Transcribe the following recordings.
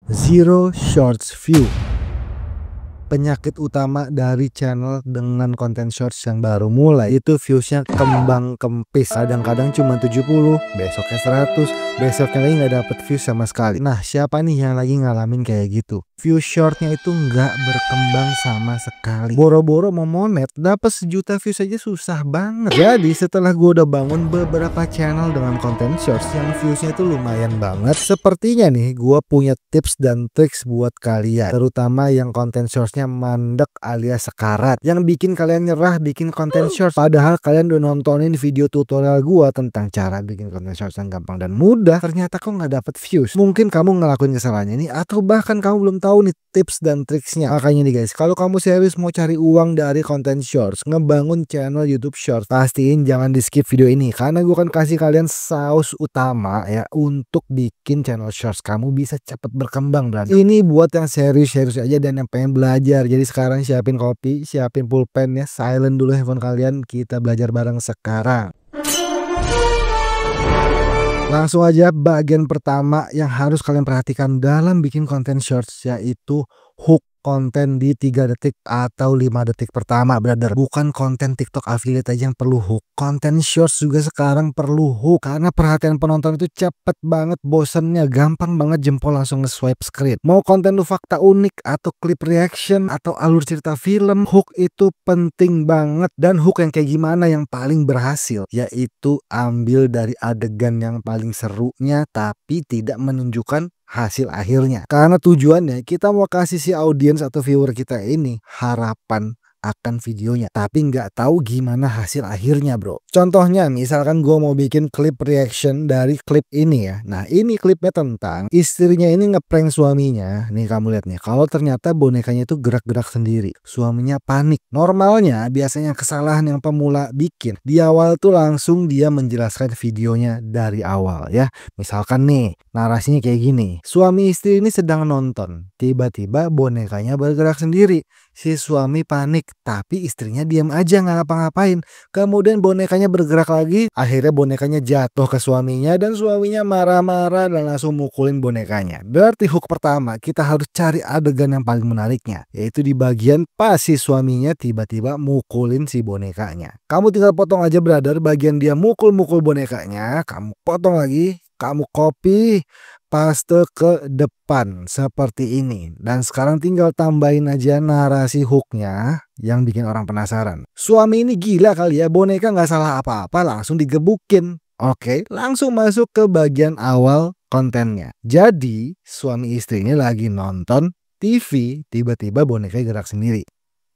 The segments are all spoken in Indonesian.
Zero Shorts View. Penyakit utama dari channel dengan konten shorts yang baru mulai itu viewsnya kembang kempis. Kadang-kadang cuma 70, besoknya 100, besoknya lagi nggak dapet views sama sekali. Nah, siapa nih yang lagi ngalamin kayak gitu? View shortnya itu nggak berkembang sama sekali. Boro-boro mau monet dapet 1 juta views aja susah banget. Jadi setelah gue udah bangun beberapa channel dengan konten shorts yang viewsnya itu lumayan banget, sepertinya nih gue punya tips dan triks buat kalian, terutama yang konten shortsnya mandek alias sekarat, yang bikin kalian nyerah bikin konten shorts. Padahal kalian udah nontonin video tutorial gua tentang cara bikin konten shorts yang gampang dan mudah, ternyata kok nggak dapet views. Mungkin kamu ngelakuin kesalahannya ini, atau bahkan kamu belum tahu nih tips dan triksnya. Makanya nih guys, kalau kamu serius mau cari uang dari konten shorts, ngebangun channel YouTube shorts, pastiin jangan di skip video ini, karena gua akan kasih kalian saus utama ya untuk bikin channel shorts kamu bisa cepet berkembang. Dan ini buat yang serius-serius aja dan yang pengen belajar. Jadi sekarang siapin kopi, siapin pulpen ya, silent dulu handphone kalian, kita belajar bareng sekarang. Langsung aja bagian pertama yang harus kalian perhatikan dalam bikin konten shorts, yaitu hook konten di 3 detik atau 5 detik pertama, brother. Bukan konten TikTok affiliate aja yang perlu hook, konten shorts juga sekarang perlu hook, karena perhatian penonton itu cepet banget bosennya, gampang banget jempol langsung nge-swipe screen. Mau konten lu fakta unik atau klip reaction atau alur cerita film, hook itu penting banget. Dan hook yang kayak gimana yang paling berhasil? Yaitu ambil dari adegan yang paling serunya tapi tidak menunjukkan hasil akhirnya, karena tujuannya kita mau kasih si audiens atau viewer kita ini harapan akan videonya, tapi nggak tahu gimana hasil akhirnya, bro. Contohnya misalkan gue mau bikin klip reaction dari klip ini ya. Nah, ini klipnya tentang istrinya ini ngeprank suaminya. Nih kamu lihat nih, kalau ternyata bonekanya itu gerak-gerak sendiri, suaminya panik. Normalnya biasanya kesalahan yang pemula bikin di awal tuh langsung dia menjelaskan videonya dari awal ya. Misalkan nih narasinya kayak gini, suami istri ini sedang nonton, tiba-tiba bonekanya bergerak sendiri. Si suami panik, tapi istrinya diam aja nggak ngapa-ngapain. Kemudian bonekanya bergerak lagi, akhirnya bonekanya jatuh ke suaminya dan suaminya marah-marah dan langsung mukulin bonekanya. Berarti hook pertama kita harus cari adegan yang paling menariknya, yaitu di bagian pas si suaminya tiba-tiba mukulin si bonekanya. Kamu tinggal potong aja, brother, bagian dia mukul-mukul bonekanya, kamu potong lagi, kamu copy, paste ke depan seperti ini. Dan sekarang tinggal tambahin aja narasi hooknya yang bikin orang penasaran. Suami ini gila kali ya, boneka nggak salah apa-apa langsung digebukin. Oke, langsung masuk ke bagian awal kontennya. Jadi suami istri ini lagi nonton TV, tiba-tiba boneka gerak sendiri.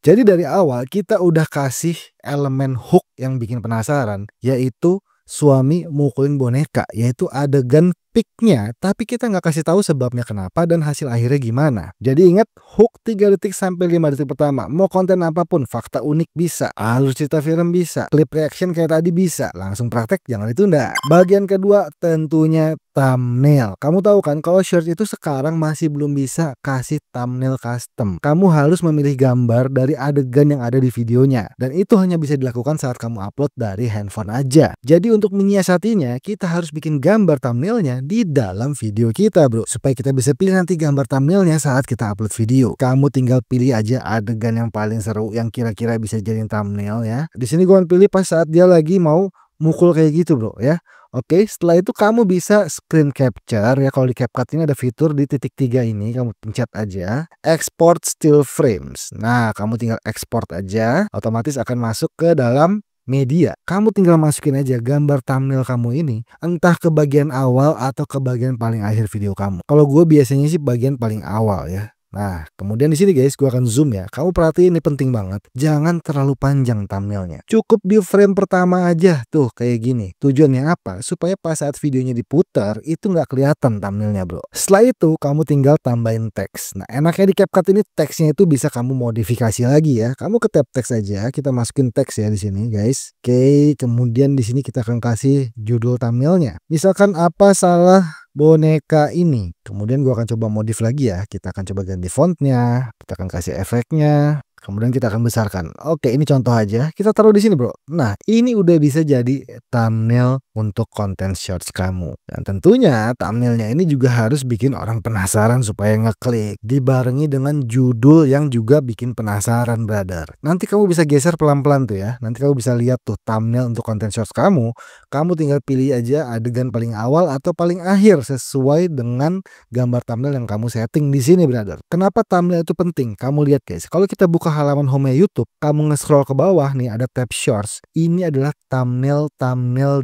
Jadi dari awal kita udah kasih elemen hook yang bikin penasaran, yaitu suami mukulin boneka, yaitu adegan peaknya, tapi kita nggak kasih tahu sebabnya kenapa dan hasil akhirnya gimana. Jadi ingat, hook 3 detik sampai 5 detik pertama. Mau konten apapun, fakta unik bisa, alur cerita film bisa, klip reaction kayak tadi bisa. Langsung praktek, jangan ditunda. Bagian kedua tentunya thumbnail. Kamu tahu kan kalau short itu sekarang masih belum bisa kasih thumbnail custom. Kamu harus memilih gambar dari adegan yang ada di videonya, dan itu hanya bisa dilakukan saat kamu upload dari handphone aja. Jadi untuk menyiasatinya, kita harus bikin gambar thumbnailnya di dalam video kita, bro, supaya kita bisa pilih nanti gambar thumbnailnya saat kita upload video. Kamu tinggal pilih aja adegan yang paling seru yang kira-kira bisa jadi thumbnail ya. Di sini gue pilih pas saat dia lagi mau mukul kayak gitu, bro ya. Oke, setelah itu kamu bisa screen capture ya. Kalau di CapCut ini ada fitur di titik 3 ini, kamu pencet aja export still frames. Nah, kamu tinggal export aja, otomatis akan masuk ke dalam media. Kamu tinggal masukin aja gambar thumbnail kamu ini, entah ke bagian awal atau ke bagian paling akhir video kamu. Kalau gue biasanya sih bagian paling awal ya. Nah, kemudian di sini guys, gue akan zoom ya. Kamu perhatiin, ini penting banget. Jangan terlalu panjang thumbnailnya. Cukup di frame pertama aja tuh kayak gini. Tujuannya apa? Supaya pas saat videonya diputar itu nggak kelihatan thumbnailnya, bro. Setelah itu kamu tinggal tambahin teks. Nah, enaknya di CapCut ini teksnya itu bisa kamu modifikasi lagi ya. Kamu ke tab teks aja, kita masukin teks ya di sini, guys. Oke, kemudian di sini kita akan kasih judul thumbnailnya. Misalkan apa salah boneka ini. Kemudian gua akan coba modif lagi ya. Kita akan coba ganti fontnya, kita akan kasih efeknya, Kemudian kita akan besarkan. Oke, ini contoh aja. Kita taruh di sini, Bro. Nah, ini udah bisa jadi thumbnail untuk konten shorts kamu. Dan tentunya thumbnailnya ini juga harus bikin orang penasaran supaya ngeklik. Dibarengi dengan judul yang juga bikin penasaran, brother. Nanti kamu bisa geser pelan-pelan tuh ya. Nanti kamu bisa lihat tuh thumbnail untuk konten shorts kamu. Kamu tinggal pilih aja adegan paling awal atau paling akhir sesuai dengan gambar thumbnail yang kamu setting di sini, brother. Kenapa thumbnail itu penting? Kamu lihat guys, kalau kita buka halaman home YouTube, kamu nge-scroll ke bawah nih ada tab shorts. Ini adalah thumbnail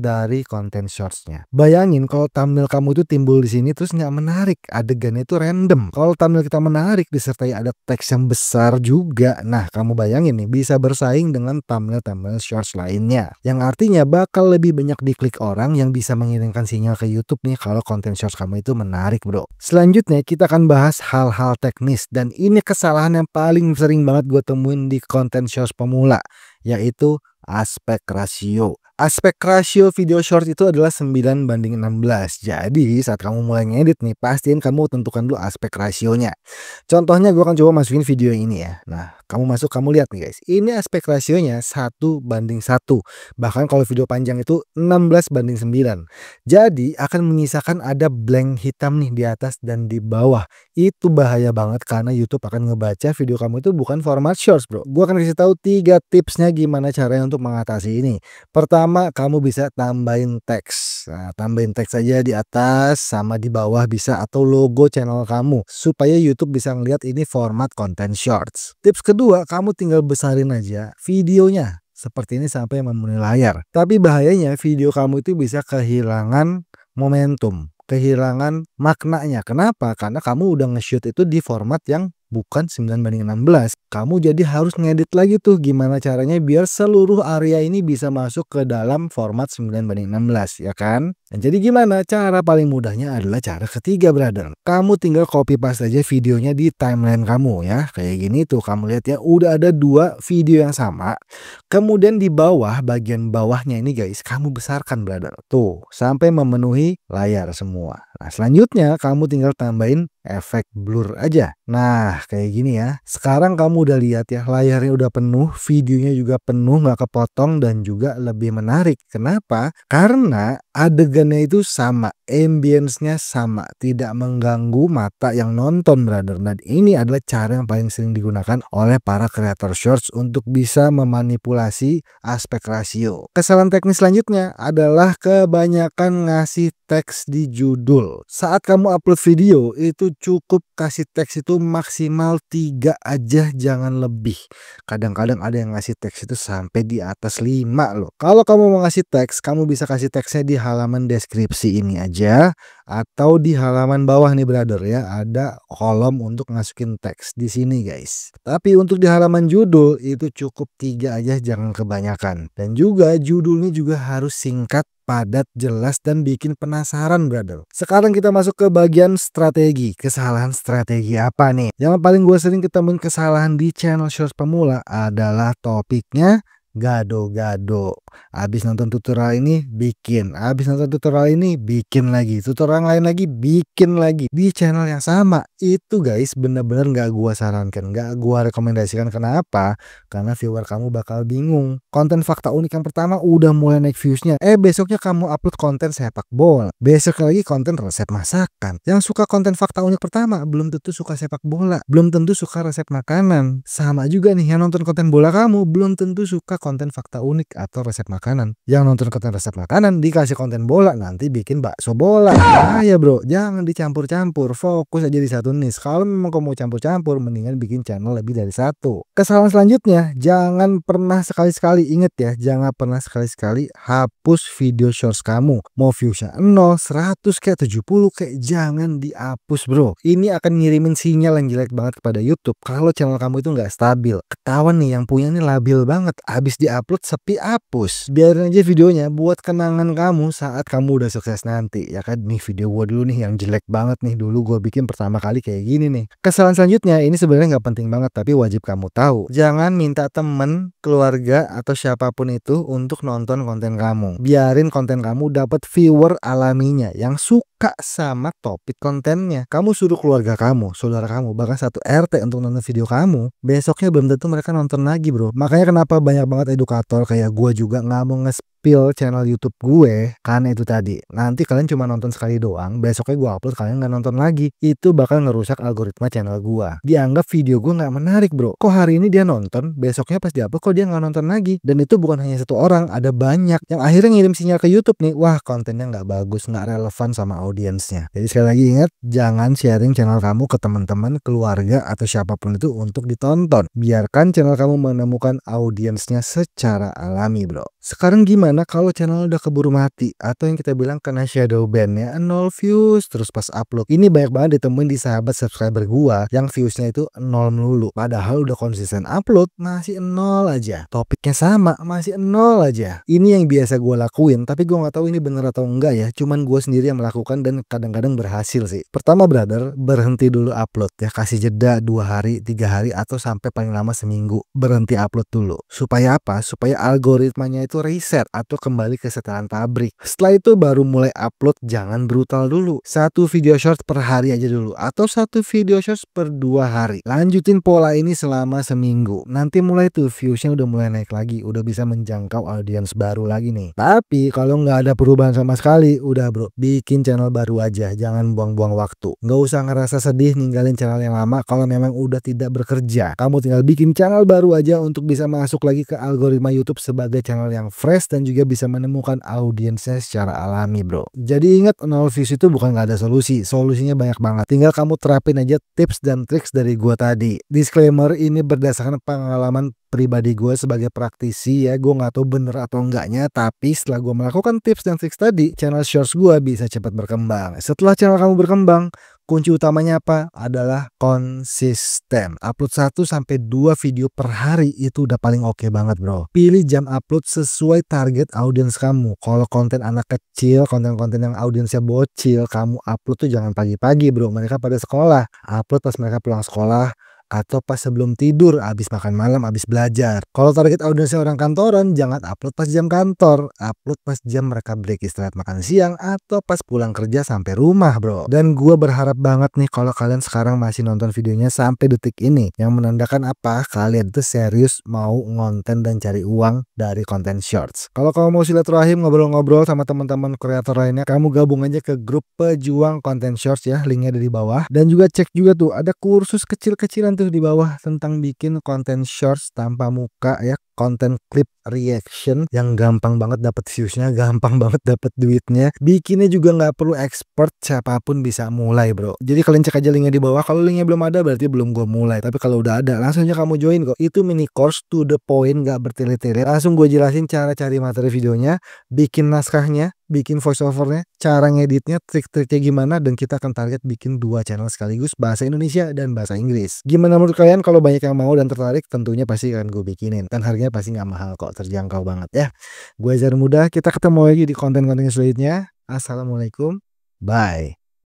dari konten shortsnya. Bayangin kalau thumbnail kamu itu timbul di sini terus nggak menarik, adegannya itu random. Kalau thumbnail kita menarik disertai ada teks yang besar juga, nah kamu bayangin nih bisa bersaing dengan thumbnail shorts lainnya. Yang artinya bakal lebih banyak diklik orang yang bisa mengirimkan sinyal ke YouTube nih kalau konten shorts kamu itu menarik, bro. Selanjutnya kita akan bahas hal-hal teknis dan ini kesalahan yang paling sering banget gue temuin di konten shorts pemula, yaitu aspek rasio. Aspek rasio video short itu adalah 9:16. Jadi saat kamu mulai ngedit nih, pastiin kamu tentukan dulu aspek rasionya. Contohnya gue akan coba masukin video ini ya. Nah, kamu masuk, kamu lihat nih guys. Ini aspek rasionya 1:1. Bahkan kalau video panjang itu 16:9. Jadi akan menyisakan ada blank hitam nih di atas dan di bawah. Itu bahaya banget karena YouTube akan ngebaca video kamu itu bukan format shorts, bro. Gue akan kasih tahu 3 tipsnya gimana caranya untuk mengatasi ini. Pertama, kamu bisa tambahin teks. Nah, tambahin teks aja di atas sama di bawah bisa, atau logo channel kamu supaya YouTube bisa ngeliat ini format konten shorts. Tips kedua, kamu tinggal besarin aja videonya seperti ini sampai memenuhi layar. Tapi bahayanya video kamu itu bisa kehilangan momentum, kehilangan maknanya. Kenapa? Karena kamu udah nge-shoot itu di format yang bukan 9:16. Kamu jadi harus ngedit lagi tuh gimana caranya biar seluruh area ini bisa masuk ke dalam format 9:16, ya kan? Dan jadi gimana? Cara paling mudahnya adalah cara ketiga, brother. Kamu tinggal copy paste aja videonya di timeline kamu ya. Kayak gini tuh, kamu lihat ya, udah ada 2 video yang sama. Kemudian di bawah, bagian bawahnya ini guys, kamu besarkan, brother. Tuh, sampai memenuhi layar semua. Nah, selanjutnya kamu tinggal tambahin efek blur aja. Nah, kayak gini ya. Sekarang kamu udah lihat ya, layarnya udah penuh, videonya juga penuh, nggak kepotong dan juga lebih menarik. Kenapa? Karena adegannya itu sama, ambience-nya sama, tidak mengganggu mata yang nonton, brother. Dan ini adalah cara yang paling sering digunakan oleh para kreator shorts untuk bisa memanipulasi aspek rasio. Kesalahan teknis selanjutnya adalah kebanyakan ngasih teks di judul. Saat kamu upload video itu cukup kasih teks itu maksimal 3 aja, jangan lebih. Kadang-kadang ada yang ngasih teks itu sampai di atas 5 loh. Kalau kamu mau ngasih teks, kamu bisa kasih teksnya di halaman deskripsi ini aja atau di halaman bawah nih, brother ya. Ada kolom untuk masukin teks di sini guys. Tapi untuk di halaman judul itu cukup 3 aja, jangan kebanyakan. Dan juga judulnya juga harus singkat, padat, jelas, dan bikin penasaran, brother. Sekarang kita masuk ke bagian strategi. Kesalahan strategi apa nih? Yang paling gue sering ketemuin kesalahan di channel shorts pemula adalah topiknya gado-gado. Habis nonton tutorial ini bikin, habis nonton tutorial ini bikin lagi, tutorial lain lagi bikin lagi di channel yang sama. Itu guys bener-bener gak gua sarankan, gak gua rekomendasikan. Kenapa? Karena viewer kamu bakal bingung. Konten fakta unik yang pertama udah mulai naik viewsnya, besoknya kamu upload konten sepak bola, besok lagi konten resep masakan. Yang suka konten fakta unik pertama belum tentu suka sepak bola, belum tentu suka resep makanan. Sama juga nih, yang nonton konten bola kamu belum tentu suka konten fakta unik atau resep makanan. Yang nonton konten resep makanan dikasih konten bola, nanti bikin bakso bola. Bahaya, bro, jangan dicampur-campur, fokus aja di satu niche. Kalau memang kamu mau campur-campur, mendingan bikin channel lebih dari satu. Kesalahan selanjutnya, jangan pernah sekali-sekali, inget ya, jangan pernah sekali-sekali hapus video shorts kamu. Mau viewsnya 0, 100 kayak 70 kayak, jangan dihapus, bro. Ini akan ngirimin sinyal yang jelek banget kepada YouTube kalau channel kamu itu nggak stabil. Ketahuan nih yang punya ini labil banget, habis diupload sepi, hapus. bagus. Biarin aja videonya buat kenangan kamu saat kamu udah sukses nanti, ya kan. Nih video gua dulu nih yang jelek banget nih, dulu gua bikin pertama kali kayak gini nih. Kesalahan selanjutnya ini sebenarnya nggak penting banget tapi wajib kamu tahu. Jangan minta temen, keluarga, atau siapapun itu untuk nonton konten kamu. Biarin konten kamu dapat viewer alaminya yang suka sama topik kontennya. Kamu suruh keluarga kamu, saudara kamu, bahkan satu RT untuk nonton video kamu, besoknya belum tentu mereka nonton lagi, bro. Makanya kenapa banyak banget edukator kayak gua juga nggak mau nge-spill channel YouTube gue, karena itu tadi. Nanti kalian cuma nonton sekali doang, besoknya gua upload kalian nggak nonton lagi. Itu bakal ngerusak algoritma channel gua. Dianggap video gua nggak menarik, bro. Kok hari ini dia nonton, besoknya pas diupload kok dia nggak nonton lagi. Dan itu bukan hanya satu orang, ada banyak yang akhirnya ngirim sinyal ke YouTube nih, wah kontennya nggak bagus, nggak relevan sama audiensnya. Jadi sekali lagi ingat, jangan sharing channel kamu ke teman-teman, keluarga, atau siapapun itu untuk ditonton. Biarkan channel kamu menemukan audiensnya secara alami, bro. Sekarang gimana kalau channel udah keburu mati atau yang kita bilang kena shadow ban ya, 0 views terus pas upload? Ini banyak banget ditemuin di sahabat subscriber gua yang viewsnya itu 0 melulu, padahal udah konsisten upload masih 0 aja, topiknya sama masih 0 aja. Ini yang biasa gua lakuin, tapi gua nggak tahu ini bener atau enggak ya, cuman gua sendiri yang melakukan dan kadang-kadang berhasil sih. Pertama, brother, berhenti dulu upload ya, kasih jeda 2 hari, 3 hari, atau sampai paling lama seminggu berhenti upload dulu. Supaya apa? Supaya algoritmanya itu reset atau kembali ke setelan pabrik. Setelah itu baru mulai upload. Jangan brutal dulu, 1 video short per hari aja dulu, atau 1 video short per 2 hari. Lanjutin pola ini selama seminggu, nanti mulai tuh viewsnya udah mulai naik lagi, udah bisa menjangkau audiens baru lagi nih. Tapi kalau nggak ada perubahan sama sekali, udah bro, bikin channel baru aja, jangan buang-buang waktu. Nggak usah ngerasa sedih ninggalin channel yang lama kalau memang udah tidak bekerja. Kamu tinggal bikin channel baru aja untuk bisa masuk lagi ke algoritma YouTube sebagai channel yang fresh dan juga bisa menemukan audiensnya secara alami, bro. Jadi ingat, 0 views itu bukan nggak ada solusi, solusinya banyak banget. Tinggal kamu terapin aja tips dan triks dari gua tadi. Disclaimer, ini berdasarkan pengalaman pribadi gue sebagai praktisi ya, gue nggak tahu bener atau enggaknya, tapi setelah gue melakukan tips dan triks tadi, channel shorts gue bisa cepat berkembang. Setelah channel kamu berkembang, kunci utamanya apa? Adalah konsisten. Upload 1-2 video per hari itu udah paling oke banget, bro. Pilih jam upload sesuai target audiens kamu. Kalau konten anak kecil, konten-konten yang audiensnya bocil, kamu upload tuh jangan pagi-pagi, bro. Mereka pada sekolah. Upload pas mereka pulang sekolah, atau pas sebelum tidur, habis makan malam, habis belajar. Kalau target audiensnya orang kantoran, jangan upload pas jam kantor, upload pas jam mereka break istirahat makan siang, atau pas pulang kerja sampai rumah, bro. Dan gue berharap banget nih kalau kalian sekarang masih nonton videonya sampai detik ini, yang menandakan apa? Kalian tuh serius mau ngonten dan cari uang dari konten shorts. Kalau kamu mau silaturahim, ngobrol-ngobrol sama teman-teman kreator lainnya, kamu gabung aja ke grup pejuang konten shorts ya, linknya ada di bawah. Dan juga cek juga tuh, ada kursus kecil-kecilan tuh di bawah tentang bikin konten shorts tanpa muka ya, konten clip reaction yang gampang banget dapat viewsnya, gampang banget dapat duitnya. Bikinnya juga nggak perlu expert, siapapun bisa mulai, bro. Jadi kalian cek aja linknya di bawah. Kalau linknya belum ada berarti belum gue mulai, tapi kalau udah ada langsung aja kamu join kok. Itu mini course to the point, nggak bertele-tele. Langsung gue jelasin cara cari materi videonya, bikin naskahnya, bikin voice overnya, cara ngeditnya, trik-triknya gimana, dan kita akan target bikin 2 channel sekaligus, bahasa Indonesia dan bahasa Inggris. Gimana menurut kalian? Kalau banyak yang mau dan tertarik, tentunya pasti akan gue bikinin, dan harganya pasti nggak mahal kok, terjangkau banget ya. Gue Azhar Muda, kita ketemu lagi di konten-konten selanjutnya. Assalamualaikum, bye.